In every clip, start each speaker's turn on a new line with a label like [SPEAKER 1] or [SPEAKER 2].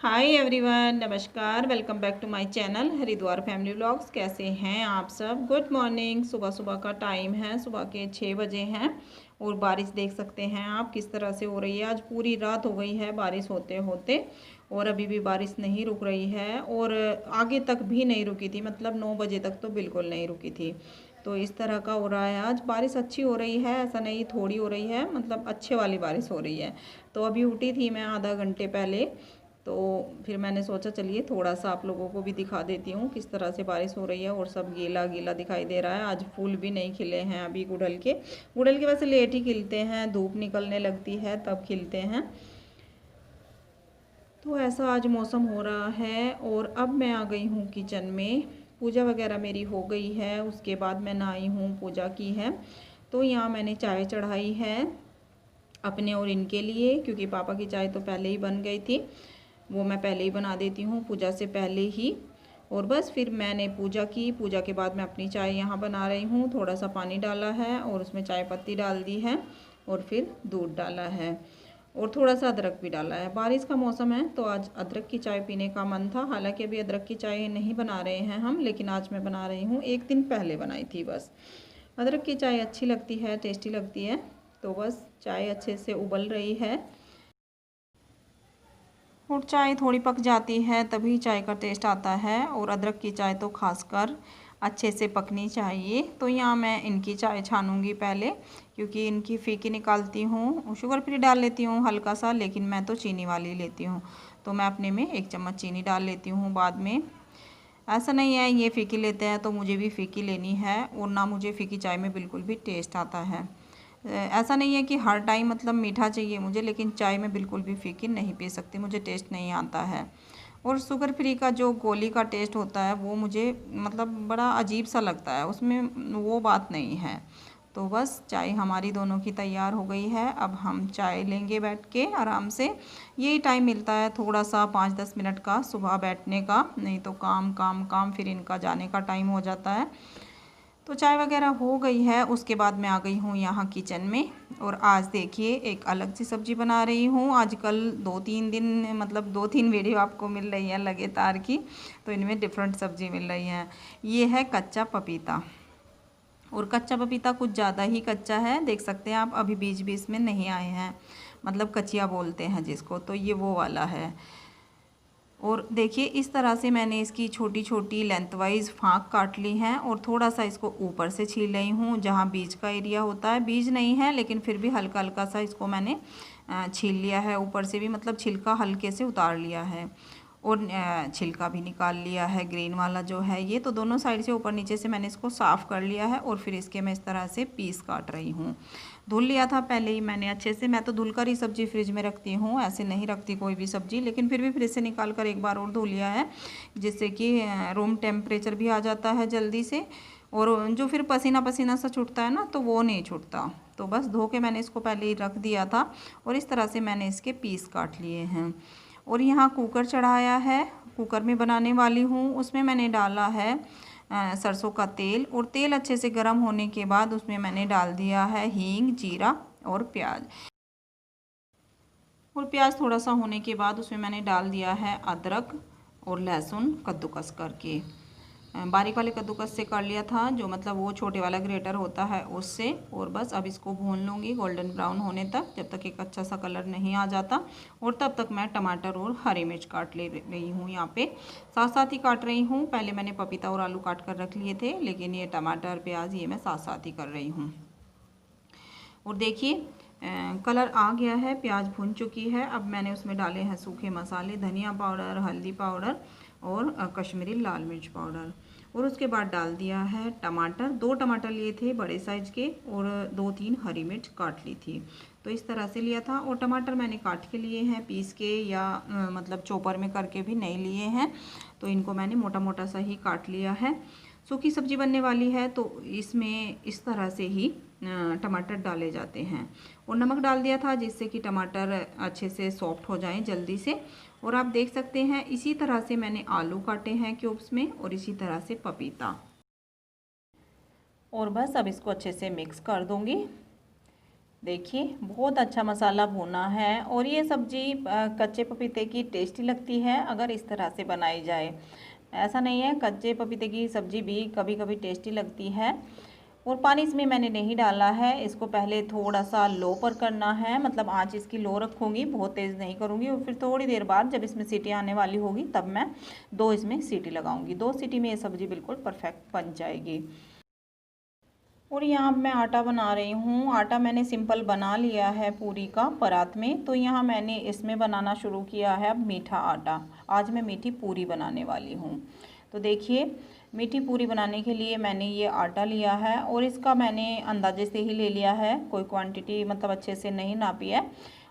[SPEAKER 1] हाय everyone, नमस्कार। Welcome back to my channel Haridwar family vlogs. कैसे हैं आप सब? Good morning. सुबह सुबह का टाइम है, सुबह के 6 बजे हैं और बारिश देख सकते हैं आप किस तरह से हो रही है। आज पूरी रात हो गई है बारिश होते होते और अभी भी बारिश नहीं रुक रही है और आगे तक भी नहीं रुकी थी, मतलब 9 बजे तक तो बिल्कुल नहीं रुकी थी। तो इस तरह का हो रहा है। आज बारिश अच्छी हो रही है, ऐसा नहीं थोड़ी हो रही है, मतलब अच्छे वाली बारिश हो रही है। तो अभी उठी थी मैं आधा घंटे पहले, तो फिर मैंने सोचा चलिए थोड़ा सा आप लोगों को भी दिखा देती हूँ किस तरह से बारिश हो रही है। और सब गीला गीला दिखाई दे रहा है। आज फूल भी नहीं खिले हैं अभी गुड़हल के वैसे लेट ही खिलते हैं, धूप निकलने लगती है तब खिलते हैं। तो ऐसा आज मौसम हो रहा है। और अब मैं आ गई हूँ किचन में। पूजा वगैरह मेरी हो गई है, उसके बाद मैं नहाई हूँ, पूजा की है। तो यहाँ मैंने चाय चढ़ाई है अपने और इनके लिए, क्योंकि पापा की चाय तो पहले ही बन गई थी, वो मैं पहले ही बना देती हूँ पूजा से पहले ही। और बस फिर मैंने पूजा की, पूजा के बाद मैं अपनी चाय यहाँ बना रही हूँ। थोड़ा सा पानी डाला है और उसमें चाय पत्ती डाल दी है और फिर दूध डाला है और थोड़ा सा अदरक भी डाला है। बारिश का मौसम है तो आज अदरक की चाय पीने का मन था। हालांकि अभी अदरक की चाय नहीं बना रहे हैं हम, लेकिन आज मैं बना रही हूँ। एक दिन पहले बनाई थी बस। अदरक की चाय अच्छी लगती है, टेस्टी लगती है। तो बस चाय अच्छे से उबल रही है और चाय थोड़ी पक जाती है तभी चाय का टेस्ट आता है। और अदरक की चाय तो खासकर अच्छे से पकनी चाहिए। तो यहाँ मैं इनकी चाय छानूंगी पहले, क्योंकि इनकी फीकी निकालती हूँ। शुगर फ्री डाल लेती हूँ हल्का सा, लेकिन मैं तो चीनी वाली लेती हूँ। तो मैं अपने में 1 चम्मच चीनी डाल लेती हूँ बाद में। ऐसा नहीं है ये फीकी लेते हैं तो मुझे भी फीकी लेनी है, और ना मुझे फीकी चाय में बिल्कुल भी टेस्ट आता है। ऐसा नहीं है कि हर टाइम मतलब मीठा चाहिए मुझे, लेकिन चाय में बिल्कुल भी फीकी नहीं पी सकती, मुझे टेस्ट नहीं आता है। और शुगर फ्री का जो गोली का टेस्ट होता है वो मुझे मतलब बड़ा अजीब सा लगता है, उसमें वो बात नहीं है। तो बस चाय हमारी दोनों की तैयार हो गई है। अब हम चाय लेंगे बैठ के आराम से। यही टाइम मिलता है थोड़ा सा 5-10 मिनट का सुबह बैठने का, नहीं तो काम काम काम, फिर इनका जाने का टाइम हो जाता है। तो चाय वगैरह हो गई है, उसके बाद मैं आ गई हूँ यहाँ किचन में। और आज देखिए एक अलग सी सब्ज़ी बना रही हूँ। आजकल 2-3 दिन मतलब 2-3 वीडियो आपको मिल रही है लगातार की, तो इनमें डिफरेंट सब्ज़ी मिल रही है। ये है कच्चा पपीता, और कच्चा पपीता कुछ ज़्यादा ही कच्चा है, देख सकते हैं आप, अभी बीज भी इसमें नहीं आए हैं, मतलब कचिया बोलते हैं जिसको, तो ये वो वाला है। और देखिए इस तरह से मैंने इसकी छोटी छोटी लेंथ वाइज फाँक काट ली हैं और थोड़ा सा इसको ऊपर से छील रही हूँ, जहाँ बीज का एरिया होता है। बीज नहीं है लेकिन फिर भी हल्का हल्का सा इसको मैंने छील लिया है ऊपर से भी, मतलब छिलका हल्के से उतार लिया है। और छिलका भी निकाल लिया है ग्रीन वाला जो है ये, तो दोनों साइड से ऊपर नीचे से मैंने इसको साफ़ कर लिया है। और फिर इसके मैं इस तरह से पीस काट रही हूँ। धुल लिया था पहले ही मैंने अच्छे से, मैं तो धुल कर ही सब्ज़ी फ्रिज में रखती हूँ, ऐसे नहीं रखती कोई भी सब्ज़ी, लेकिन फिर भी फ्रिज से निकाल कर एक बार और धो लिया है, जिससे कि रूम टेम्परेचर भी आ जाता है जल्दी से। और जो फिर पसीना पसीना सा छूटता है ना, तो वो नहीं छूटता। तो बस धो के मैंने इसको पहले ही रख दिया था और इस तरह से मैंने इसके पीस काट लिए हैं। और यहाँ कुकर चढ़ाया है, कुकर में बनाने वाली हूँ। उसमें मैंने डाला है सरसों का तेल, और तेल अच्छे से गर्म होने के बाद उसमें मैंने डाल दिया है हींग, जीरा और प्याज। और प्याज थोड़ा सा होने के बाद उसमें मैंने डाल दिया है अदरक और लहसुन कद्दूकस करके, बारीक वाले कद्दूकस से कर लिया था, जो मतलब वो छोटे वाला ग्रेटर होता है उससे। और बस अब इसको भून लूँगी गोल्डन ब्राउन होने तक, जब तक एक अच्छा सा कलर नहीं आ जाता। और तब तक मैं टमाटर और हरी मिर्च काट ले रही हूँ यहाँ पे, साथ साथ ही काट रही हूँ। पहले मैंने पपीता और आलू काट कर रख लिए थे, लेकिन ये टमाटर प्याज ये मैं साथ साथ ही कर रही हूँ। और देखिए कलर आ गया है, प्याज भुन चुकी है। अब मैंने उसमें डाले हैं सूखे मसाले, धनिया पाउडर, हल्दी पाउडर और कश्मीरी लाल मिर्च पाउडर। और उसके बाद डाल दिया है टमाटर, 2 टमाटर लिए थे बड़े साइज़ के, और 2-3 हरी मिर्च काट ली थी। तो इस तरह से लिया था। और टमाटर मैंने काट के लिए हैं, पीस के या मतलब चॉपर में करके भी नहीं लिए हैं। तो इनको मैंने मोटा मोटा सा ही काट लिया है। सूखी सब्जी बनने वाली है तो इसमें इस तरह से ही टमाटर डाले जाते हैं। और नमक डाल दिया था जिससे कि टमाटर अच्छे से सॉफ्ट हो जाएं जल्दी से। और आप देख सकते हैं इसी तरह से मैंने आलू काटे हैं क्यूब्स में, और इसी तरह से पपीता। और बस अब इसको अच्छे से मिक्स कर दूंगी। देखिए बहुत अच्छा मसाला भुना है और ये सब्ज़ी कच्चे पपीते की टेस्टी लगती है अगर इस तरह से बनाई जाए। ऐसा नहीं है, कच्चे पपीते की सब्ज़ी भी कभी कभी टेस्टी लगती है। और पानी इसमें मैंने नहीं डाला है, इसको पहले थोड़ा सा लो पर करना है, मतलब आंच इसकी लो रखूँगी, बहुत तेज़ नहीं करूँगी। और फिर थोड़ी देर बाद जब इसमें सीटी आने वाली होगी तब मैं 2 इसमें सीटी लगाऊँगी। 2 सीटी में ये सब्ज़ी बिल्कुल परफेक्ट बन जाएगी। और यहाँ मैं आटा बना रही हूँ। आटा मैंने सिंपल बना लिया है पूरी का परात में। तो यहाँ मैंने इसमें बनाना शुरू किया है अब मीठा आटा। आज मैं मीठी पूरी बनाने वाली हूँ। तो देखिए मीठी पूरी बनाने के लिए मैंने ये आटा लिया है और इसका मैंने अंदाजे से ही ले लिया है, कोई क्वांटिटी मतलब अच्छे से नहीं नापी है।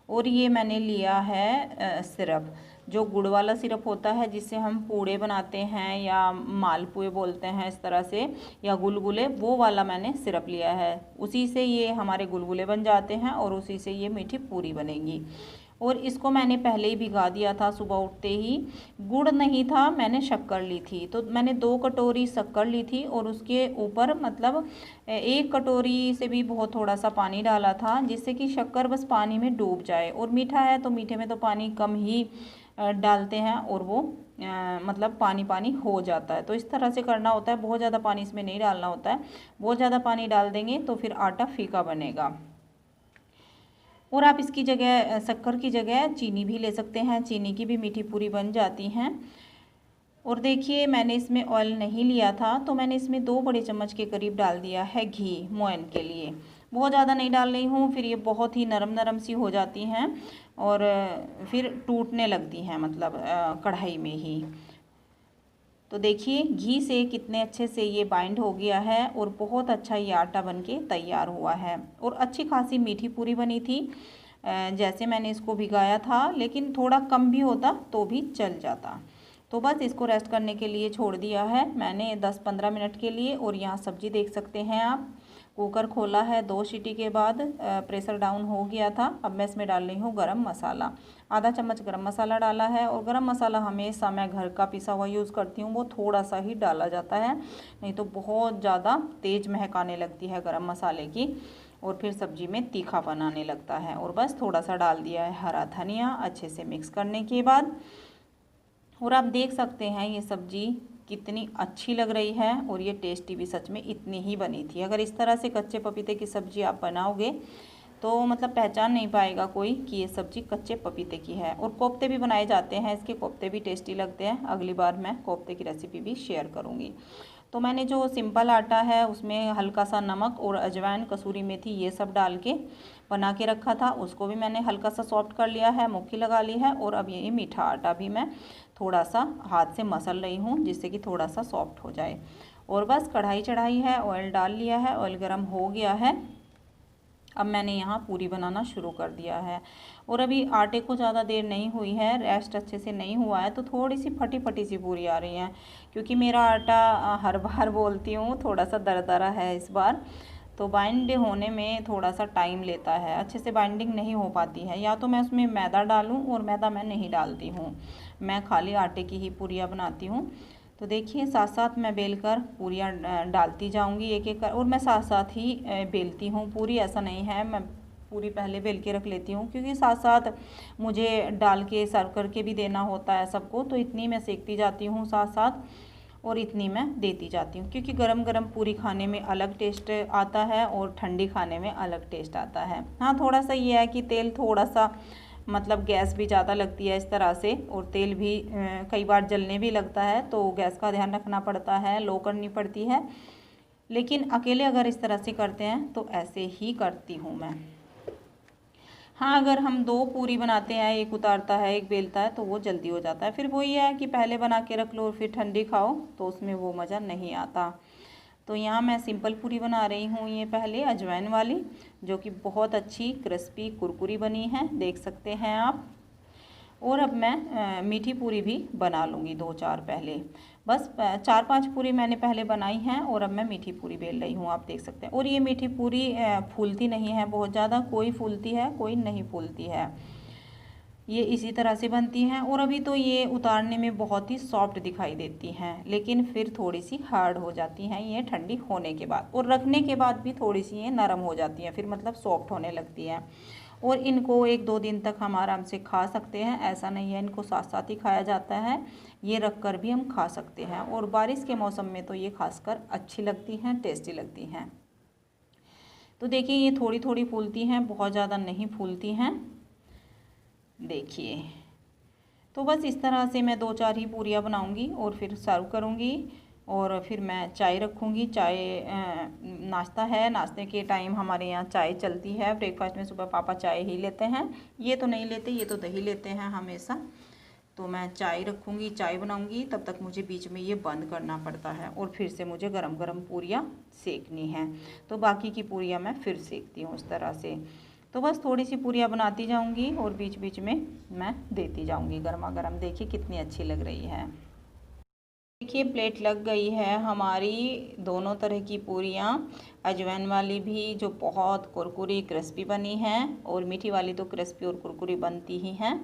[SPEAKER 1] और ये मैंने लिया है सिरप, जो गुड़ वाला सिरप होता है जिससे हम पूड़े बनाते हैं या मालपुए बोलते हैं इस तरह से, या गुलगुले, वो वाला मैंने सिरप लिया है। उसी से ये हमारे गुलगुले बन जाते हैं और उसी से ये मीठी पूरी बनेगी। और इसको मैंने पहले ही भिगा दिया था सुबह उठते ही। गुड़ नहीं था, मैंने शक्कर ली थी। तो मैंने 2 कटोरी शक्कर ली थी और उसके ऊपर मतलब 1 कटोरी से भी बहुत थोड़ा सा पानी डाला था, जिससे कि शक्कर बस पानी में डूब जाए। और मीठा है तो मीठे में तो पानी कम ही डालते हैं और वो मतलब पानी पानी हो जाता है। तो इस तरह से करना होता है, बहुत ज़्यादा पानी इसमें नहीं डालना होता है। बहुत ज़्यादा पानी डाल देंगे तो फिर आटा फीका बनेगा। और आप इसकी जगह शक्कर की जगह चीनी भी ले सकते हैं, चीनी की भी मीठी पूरी बन जाती हैं। और देखिए मैंने इसमें ऑयल नहीं लिया था, तो मैंने इसमें 2 बड़े चम्मच के करीब डाल दिया है घी मोयन के लिए। बहुत ज़्यादा नहीं डाल रही हूँ, फिर ये बहुत ही नरम नरम सी हो जाती हैं और फिर टूटने लगती हैं, मतलब कढ़ाई में ही। तो देखिए घी से कितने अच्छे से ये बाइंड हो गया है और बहुत अच्छा ये आटा बनके तैयार हुआ है। और अच्छी खासी मीठी पूरी बनी थी जैसे मैंने इसको भिगाया था, लेकिन थोड़ा कम भी होता तो भी चल जाता। तो बस इसको रेस्ट करने के लिए छोड़ दिया है मैंने 10-15 मिनट के लिए। और यहाँ सब्जी देख सकते हैं आप, कुकर खोला है, 2 सीटी के बाद प्रेशर डाउन हो गया था। अब मैं इसमें डाल रही हूँ गरम मसाला, आधा चम्मच गरम मसाला डाला है। और गरम मसाला हमेशा मैं घर का पिसा हुआ यूज़ करती हूँ, वो थोड़ा सा ही डाला जाता है, नहीं तो बहुत ज़्यादा तेज़ महक आने लगती है गरम मसाले की और फिर सब्जी में तीखा बनाने लगता है। और बस थोड़ा सा डाल दिया है हरा धनिया अच्छे से मिक्स करने के बाद। और आप देख सकते हैं ये सब्जी कितनी अच्छी लग रही है और ये टेस्टी भी सच में इतनी ही बनी थी। अगर इस तरह से कच्चे पपीते की सब्ज़ी आप बनाओगे तो मतलब पहचान नहीं पाएगा कोई कि ये सब्ज़ी कच्चे पपीते की है। और कोफ्ते भी बनाए जाते हैं, इसके कोफ्ते भी टेस्टी लगते हैं। अगली बार मैं कोफ्ते की रेसिपी भी शेयर करूँगी। तो मैंने जो सिंपल आटा है उसमें हल्का सा नमक और अजवाइन, कसूरी मेथी, ये सब डाल के बना के रखा था, उसको भी मैंने हल्का सा सॉफ्ट कर लिया है, मुट्ठी लगा ली है। और अब ये मीठा आटा भी मैं थोड़ा सा हाथ से मसल रही हूँ जिससे कि थोड़ा सा सॉफ्ट हो जाए। और बस कढ़ाई चढ़ाई है, ऑयल डाल लिया है, ऑयल गर्म हो गया है। अब मैंने यहाँ पूरी बनाना शुरू कर दिया है। और अभी आटे को ज़्यादा देर नहीं हुई है, रेस्ट अच्छे से नहीं हुआ है, तो थोड़ी सी फटी फटी सी पूरी आ रही है, क्योंकि मेरा आटा हर बार बोलती हूँ थोड़ा सा दरदरा है इस बार। तो बाइंड होने में थोड़ा सा टाइम लेता है, अच्छे से बाइंडिंग नहीं हो पाती है। या तो मैं उसमें मैदा डालूँ, और मैदा मैं नहीं डालती हूँ, मैं खाली आटे की ही पूरियाँ बनाती हूँ। तो देखिए साथ साथ मैं बेलकर पूरियाँ डालती जाऊंगी एक एक कर। और मैं साथ साथ ही बेलती हूँ पूरी, ऐसा नहीं है मैं पूरी पहले बेल के रख लेती हूँ, क्योंकि साथ साथ मुझे डाल के सर्व करके भी देना होता है सबको। तो इतनी मैं सेकती जाती हूँ साथ साथ और इतनी मैं देती जाती हूँ, क्योंकि गरम गरम पूरी खाने में अलग टेस्ट आता है और ठंडी खाने में अलग टेस्ट आता है। हाँ थोड़ा सा ये है कि तेल थोड़ा सा मतलब गैस भी ज़्यादा लगती है इस तरह से, और तेल भी कई बार जलने भी लगता है, तो गैस का ध्यान रखना पड़ता है, लो करनी पड़ती है। लेकिन अकेले अगर इस तरह से करते हैं तो ऐसे ही करती हूँ मैं। हाँ अगर हम 2 पूरी बनाते हैं, एक उतारता है एक बेलता है, तो वो जल्दी हो जाता है। फिर वही है कि पहले बना के रख लो और फिर ठंडी खाओ, तो उसमें वो मज़ा नहीं आता। तो यहाँ मैं सिंपल पूरी बना रही हूँ, ये पहले अजवाइन वाली, जो कि बहुत अच्छी क्रिस्पी कुरकुरी बनी है, देख सकते हैं आप। और अब मैं मीठी पूरी भी बना लूँगी 2-4 पहले। बस 4-5 पूरी मैंने पहले बनाई हैं और अब मैं मीठी पूरी बेल रही हूँ, आप देख सकते हैं। और ये मीठी पूरी फूलती नहीं है बहुत ज़्यादा, कोई फूलती है कोई नहीं फूलती है। ये इसी तरह से बनती हैं और अभी तो ये उतारने में बहुत ही सॉफ्ट दिखाई देती हैं, लेकिन फिर थोड़ी सी हार्ड हो जाती हैं ये ठंडी होने के बाद, और रखने के बाद भी थोड़ी सी ये नरम हो जाती हैं, फिर मतलब सॉफ्ट होने लगती हैं। और इनको 1-2 दिन तक हम आराम से खा सकते हैं, ऐसा नहीं है इनको साथ साथ ही खाया जाता है, ये रख कर भी हम खा सकते हैं। और बारिश के मौसम में तो ये खासकर अच्छी लगती हैं, टेस्टी लगती हैं। तो देखिए ये थोड़ी थोड़ी फूलती हैं, बहुत ज़्यादा नहीं फूलती हैं, देखिए। तो बस इस तरह से मैं 2-4 ही पूरियाँ बनाऊंगी और फिर सर्व करूंगी, और फिर मैं चाय रखूंगी। चाय नाश्ता है, नाश्ते के टाइम हमारे यहाँ चाय चलती है। ब्रेकफास्ट में सुबह पापा चाय ही लेते हैं, ये तो नहीं लेते, ये तो दही लेते हैं हमेशा। तो मैं चाय रखूँगी, चाय बनाऊँगी, तब तक मुझे बीच में ये बंद करना पड़ता है और फिर से मुझे गरम गरम पूरियाँ सेकनी हैं। तो बाकी की पूरियाँ मैं फिर सेकती हूँ इस तरह से। तो बस थोड़ी सी पूरियाँ बनाती जाऊँगी और बीच बीच में मैं देती जाऊँगी गर्मा गर्म। देखिए कितनी अच्छी लग रही है। देखिए प्लेट लग गई है हमारी दोनों तरह की पूरियाँ, अजवाइन वाली भी जो बहुत कुरकुरी क्रिस्पी बनी है, और मीठी वाली तो क्रिस्पी और कुरकुरी बनती ही हैं।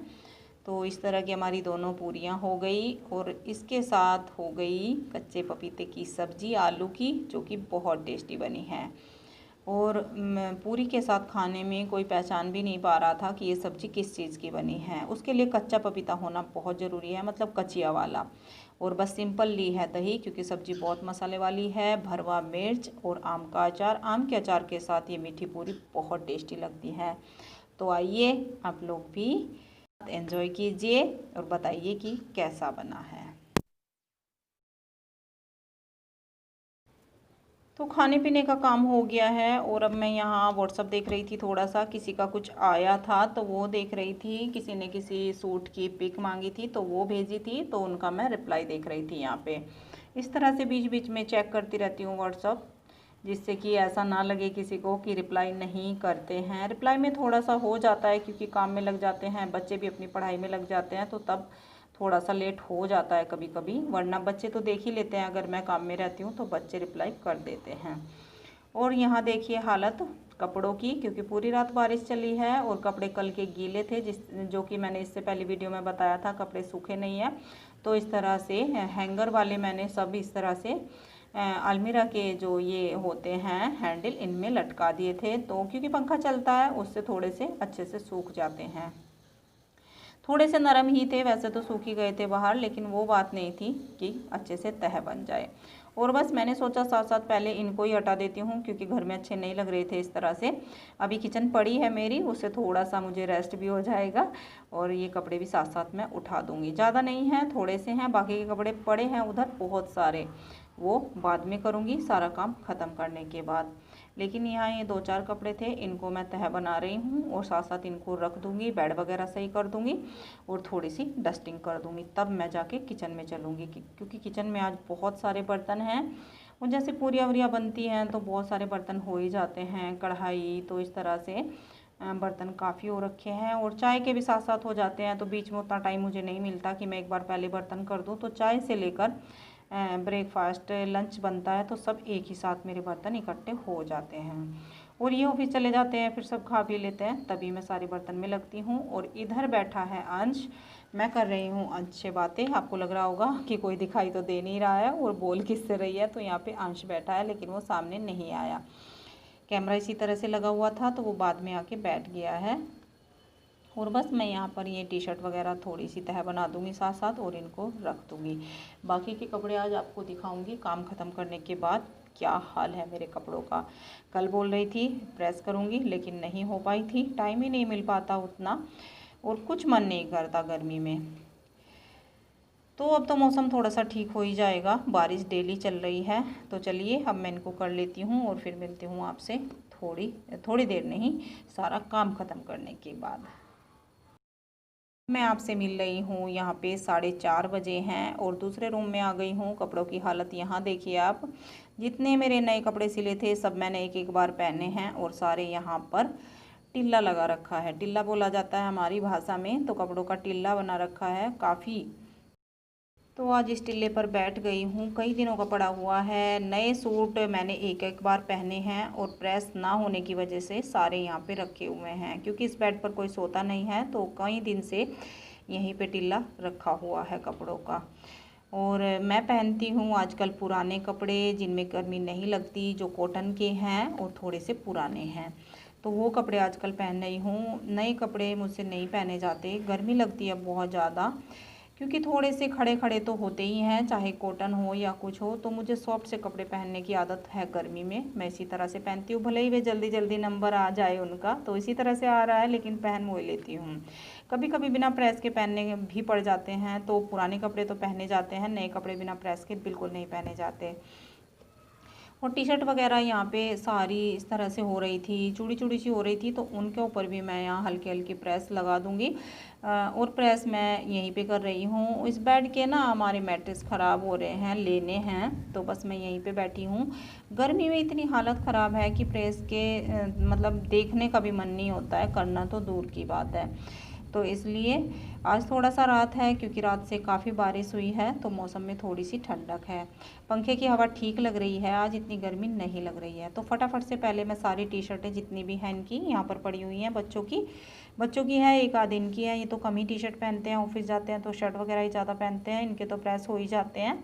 [SPEAKER 1] तो इस तरह की हमारी दोनों पूरियाँ हो गई, और इसके साथ हो गई कच्चे पपीते की सब्ज़ी आलू की, जो कि बहुत टेस्टी बनी है। और पूरी के साथ खाने में कोई पहचान भी नहीं पा रहा था कि ये सब्ज़ी किस चीज़ की बनी है। उसके लिए कच्चा पपीता होना बहुत ज़रूरी है, मतलब कचिया वाला। और बस सिंपल ली है दही, क्योंकि सब्ज़ी बहुत मसाले वाली है, भरवा मिर्च और आम का अचार। आम के अचार के साथ ये मीठी पूरी बहुत टेस्टी लगती है। तो आइए आप लोग भी एंजॉय कीजिए और बताइए कि कैसा बना है। तो खाने पीने का काम हो गया है, और अब मैं यहाँ व्हाट्सअप देख रही थी, थोड़ा सा किसी का कुछ आया था तो वो देख रही थी। किसी ने किसी सूट की पिक मांगी थी तो वो भेजी थी, तो उनका मैं रिप्लाई देख रही थी यहाँ पे। इस तरह से बीच बीच में चेक करती रहती हूँ व्हाट्सअप, जिससे कि ऐसा ना लगे किसी को कि रिप्लाई नहीं करते हैं। रिप्लाई में थोड़ा सा हो जाता है, क्योंकि काम में लग जाते हैं, बच्चे भी अपनी पढ़ाई में लग जाते हैं, तो तब थोड़ा सा लेट हो जाता है कभी कभी, वरना बच्चे तो देख ही लेते हैं। अगर मैं काम में रहती हूँ तो बच्चे रिप्लाई कर देते हैं। और यहाँ देखिए हालत कपड़ों की, क्योंकि पूरी रात बारिश चली है और कपड़े कल के गीले थे, जो कि मैंने इससे पहले वीडियो में बताया था, कपड़े सूखे नहीं है। तो इस तरह से हैंगर वाले मैंने सब इस तरह से अलमीरा के जो ये होते हैं हैंडल, इनमें लटका दिए थे। तो क्योंकि पंखा चलता है उससे थोड़े से अच्छे से सूख जाते हैं। थोड़े से नरम ही थे, वैसे तो सूख ही गए थे बाहर, लेकिन वो बात नहीं थी कि अच्छे से तह बन जाए। और बस मैंने सोचा साथ साथ पहले इनको ही हटा देती हूँ, क्योंकि घर में अच्छे नहीं लग रहे थे इस तरह से। अभी किचन पड़ी है मेरी, उससे थोड़ा सा मुझे रेस्ट भी हो जाएगा, और ये कपड़े भी साथ साथ मैं उठा दूँगी। ज़्यादा नहीं हैं, थोड़े से हैं, बाकी के कपड़े पड़े हैं उधर बहुत सारे, वो बाद में करूँगी सारा काम ख़त्म करने के बाद। लेकिन यहाँ ये 2-4 कपड़े थे, इनको मैं तह बना रही हूँ, और साथ साथ इनको रख दूँगी, बेड वगैरह सही कर दूँगी और थोड़ी सी डस्टिंग कर दूँगी, तब मैं जाके किचन में चलूँगी। क्योंकि किचन में आज बहुत सारे बर्तन हैं, और जैसे पूरियाँ वूरियाँ बनती हैं तो बहुत सारे बर्तन हो ही जाते हैं, कढ़ाई, तो इस तरह से बर्तन काफ़ी हो रखे हैं। और चाय के भी साथ साथ हो जाते हैं, तो बीच में उतना टाइम मुझे नहीं मिलता कि मैं एक बार पहले बर्तन कर दूँ। तो चाय से लेकर ब्रेकफास्ट लंच बनता है, तो सब एक ही साथ मेरे बर्तन इकट्ठे हो जाते हैं। और ये ऑफिस चले जाते हैं, फिर सब खा पी लेते हैं, तभी मैं सारे बर्तन में लगती हूँ। और इधर बैठा है अंश, मैं कर रही हूँ अंश से बातें। आपको लग रहा होगा कि कोई दिखाई तो दे नहीं रहा है और बोल किससे रही है, तो यहाँ पे अंश बैठा है, लेकिन वो सामने नहीं आया। कैमरा इसी तरह से लगा हुआ था, तो वो बाद में आके बैठ गया है। और बस मैं यहाँ पर ये टी शर्ट वगैरह थोड़ी सी तह बना दूँगी साथ साथ, और इनको रख दूँगी। बाकी के कपड़े आज आपको दिखाऊँगी काम ख़त्म करने के बाद क्या हाल है मेरे कपड़ों का। कल बोल रही थी प्रेस करूँगी, लेकिन नहीं हो पाई थी, टाइम ही नहीं मिल पाता उतना, और कुछ मन नहीं करता गर्मी में। तो अब तो मौसम थोड़ा सा ठीक हो ही जाएगा, बारिश डेली चल रही है। तो चलिए अब मैं इनको कर लेती हूँ, और फिर मिलती हूँ आपसे थोड़ी देर नहीं, सारा काम ख़त्म करने के बाद। मैं आपसे मिल रही हूँ यहाँ पे 4:30 बजे हैं, और दूसरे रूम में आ गई हूँ। कपड़ों की हालत यहाँ देखिए आप, जितने मेरे नए कपड़े सिले थे सब मैंने एक एक बार पहने हैं, और सारे यहाँ पर टिल्ला लगा रखा है। टिल्ला बोला जाता है हमारी भाषा में, तो कपड़ों का टिल्ला बना रखा है काफ़ी। तो आज इस टिल्ले पर बैठ गई हूँ। कई दिनों का पड़ा हुआ है। नए सूट मैंने एक एक बार पहने हैं और प्रेस ना होने की वजह से सारे यहाँ पे रखे हुए हैं, क्योंकि इस बेड पर कोई सोता नहीं है। तो कई दिन से यहीं पे टिल्ला रखा हुआ है कपड़ों का। और मैं पहनती हूँ आजकल पुराने कपड़े जिनमें गर्मी नहीं लगती, जो कॉटन के हैं और थोड़े से पुराने हैं, तो वो कपड़े आजकल पहन रही हूँ। नए कपड़े मुझसे नहीं पहने जाते, गर्मी लगती है बहुत ज़्यादा, क्योंकि थोड़े से खड़े खड़े तो होते ही हैं, चाहे कॉटन हो या कुछ हो। तो मुझे सॉफ्ट से कपड़े पहनने की आदत है गर्मी में, मैं इसी तरह से पहनती हूँ। भले ही वे जल्दी जल्दी नंबर आ जाए उनका, तो इसी तरह से आ रहा है, लेकिन पहन वो लेती हूँ। कभी कभी बिना प्रेस के पहनने भी पड़ जाते हैं, तो पुराने कपड़े तो पहने जाते हैं, नए कपड़े बिना प्रेस के बिल्कुल नहीं पहने जाते। और टी शर्ट वगैरह यहाँ पे सारी इस तरह से हो रही थी, चूड़ी चूड़ी सी हो रही थी, तो उनके ऊपर भी मैं यहाँ हल्की हल्की प्रेस लगा दूँगी। और प्रेस मैं यहीं पे कर रही हूँ। इस बेड के ना हमारे मैट्रेस ख़राब हो रहे हैं, लेने हैं, तो बस मैं यहीं पे बैठी हूँ। गर्मी में इतनी हालत ख़राब है कि प्रेस के मतलब देखने का भी मन नहीं होता है, करना तो दूर की बात है। तो इसलिए आज थोड़ा सा रात है, क्योंकि रात से काफ़ी बारिश हुई है, तो मौसम में थोड़ी सी ठंडक है। पंखे की हवा ठीक लग रही है, आज इतनी गर्मी नहीं लग रही है। तो फटाफट से पहले मैं सारी टी शर्टें जितनी भी हैं इनकी यहाँ पर पड़ी हुई हैं, बच्चों की है, एक आध इनकी है। ये तो कम ही टी शर्ट पहनते हैं, ऑफिस जाते हैं तो शर्ट वगैरह ही ज़्यादा पहनते हैं, इनके तो प्रेस हो ही जाते हैं।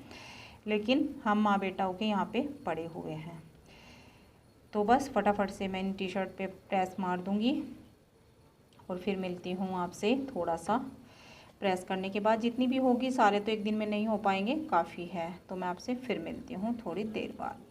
[SPEAKER 1] लेकिन हम माँ बेटा के यहाँ पे पड़े हुए हैं। तो बस फटाफट से मैं इन टी शर्ट पे प्रेस मार दूँगी और फिर मिलती हूँ आपसे थोड़ा सा प्रेस करने के बाद। जितनी भी होगी, सारे तो एक दिन में नहीं हो पाएंगे, काफ़ी है, तो मैं आपसे फिर मिलती हूँ थोड़ी देर बाद।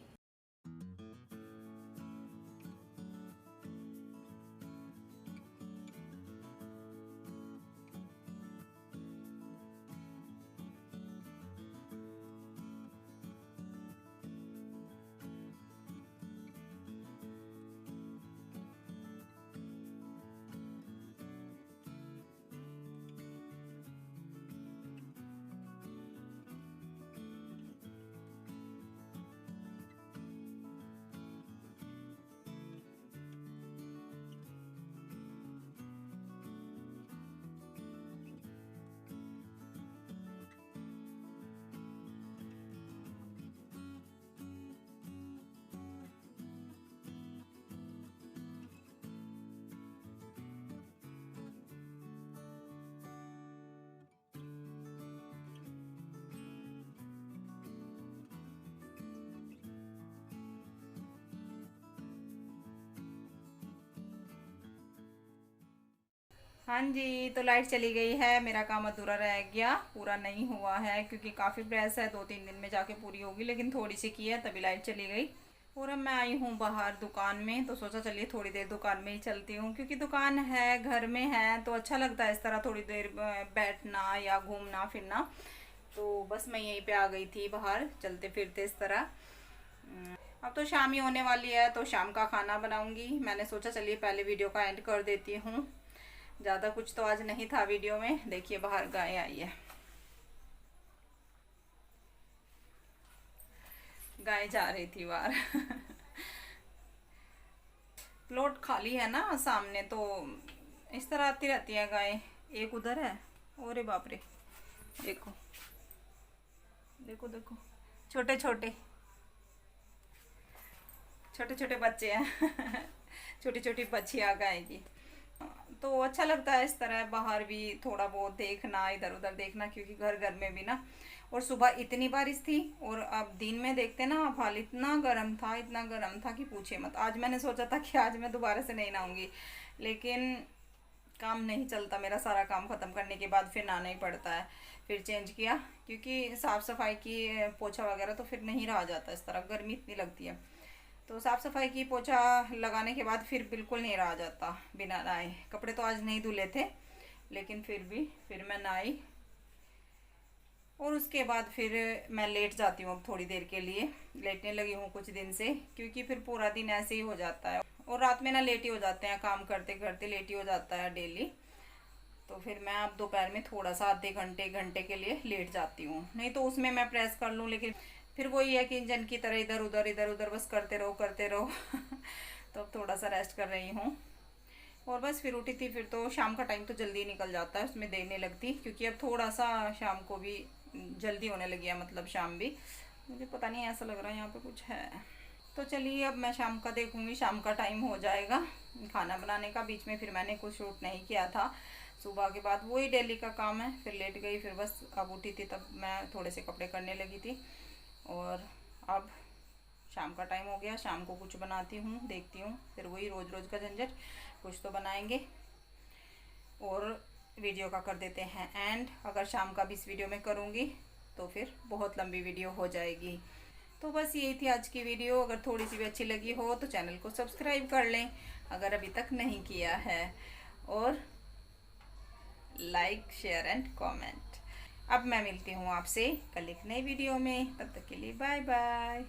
[SPEAKER 1] हाँ जी, तो लाइट चली गई है। मेरा काम अधूरा रह गया, पूरा नहीं हुआ है, क्योंकि काफ़ी प्रेस है, 2-3 दिन में जाके पूरी होगी, लेकिन थोड़ी सी की है तभी लाइट चली गई। और अब मैं आई हूँ बाहर दुकान में, तो सोचा चलिए थोड़ी देर दुकान में ही चलती हूँ, क्योंकि दुकान है, घर में है, तो अच्छा लगता है इस तरह थोड़ी देर बैठना या घूमना फिरना। तो बस मैं यहीं पे आ गई थी बाहर चलते फिरते इस तरह। अब तो शाम ही होने वाली है, तो शाम का खाना बनाऊंगी। मैंने सोचा चलिए पहले वीडियो का एंड कर देती हूँ। ज़्यादा कुछ तो आज नहीं था वीडियो में। देखिए बाहर गाय आई है, गाय जा रही थी बाहर। प्लॉट खाली है ना सामने, तो इस तरह आती रहती है गाय। एक उधर है, अरे बाप रे, देखो देखो देखो, छोटे छोटे छोटे छोटे बच्चे हैं। छोटी छोटी बच्चियां गाय की। तो अच्छा लगता है इस तरह बाहर भी थोड़ा बहुत देखना, इधर उधर देखना, क्योंकि घर में भी ना। और सुबह इतनी बारिश थी, और अब दिन में देखते ना आप, हाल इतना गर्म था, इतना गर्म था कि पूछे मत। आज मैंने सोचा था कि आज मैं दोबारा से नहीं नहाऊंगी, लेकिन काम नहीं चलता मेरा। सारा काम ख़त्म करने के बाद फिर नहाना ही पड़ता है। फिर चेंज किया, क्योंकि साफ़ सफाई की पोछा वगैरह तो फिर नहीं रहा जाता, इस तरह गर्मी इतनी लगती है। तो साफ़ सफाई की पोछा लगाने के बाद फिर बिल्कुल नहीं रहा जाता बिना नहाए। कपड़े तो आज नहीं धुले थे, लेकिन फिर भी फिर मैं नहाई, और उसके बाद फिर मैं लेट जाती हूँ। अब थोड़ी देर के लिए लेटने लगी हूँ कुछ दिन से, क्योंकि फिर पूरा दिन ऐसे ही हो जाता है, और रात में ना लेट ही हो जाते हैं, काम करते करते लेट ही हो जाता है डेली। तो फिर मैं अब दोपहर में थोड़ा सा आधे घंटे के लिए लेट जाती हूँ। नहीं तो उसमें मैं प्रेस कर लूँ, लेकिन फिर वही है कि इंजन की तरह इधर उधर बस करते रहो। तो अब थोड़ा सा रेस्ट कर रही हूँ, और बस फिर उठी थी। फिर तो शाम का टाइम तो जल्दी निकल जाता है, उसमें देर नहीं लगती, क्योंकि अब थोड़ा सा शाम को भी जल्दी होने लगी है, मतलब शाम भी। मुझे पता नहीं ऐसा लग रहा है यहाँ पे कुछ है। तो चलिए अब मैं शाम का देखूँगी, शाम का टाइम हो जाएगा खाना बनाने का। बीच में फिर मैंने कुछ शूट नहीं किया था, सुबह के बाद वही डेली का काम है। फिर लेट गई, फिर बस अब उठी थी तब मैं थोड़े से कपड़े करने लगी थी। और अब शाम का टाइम हो गया, शाम को कुछ बनाती हूँ, देखती हूँ। फिर वही रोज़ रोज़ का झंझट, कुछ तो बनाएंगे। और वीडियो का कर देते हैं एंड। अगर शाम का भी इस वीडियो में करूँगी तो फिर बहुत लंबी वीडियो हो जाएगी। तो बस यही थी आज की वीडियो। अगर थोड़ी सी भी अच्छी लगी हो तो चैनल को सब्सक्राइब कर लें अगर अभी तक नहीं किया है, और लाइक शेयर एंड कमेंट। अब मैं मिलती हूँ आपसे कल एक नई वीडियो में, तब तक के लिए बाय बाय।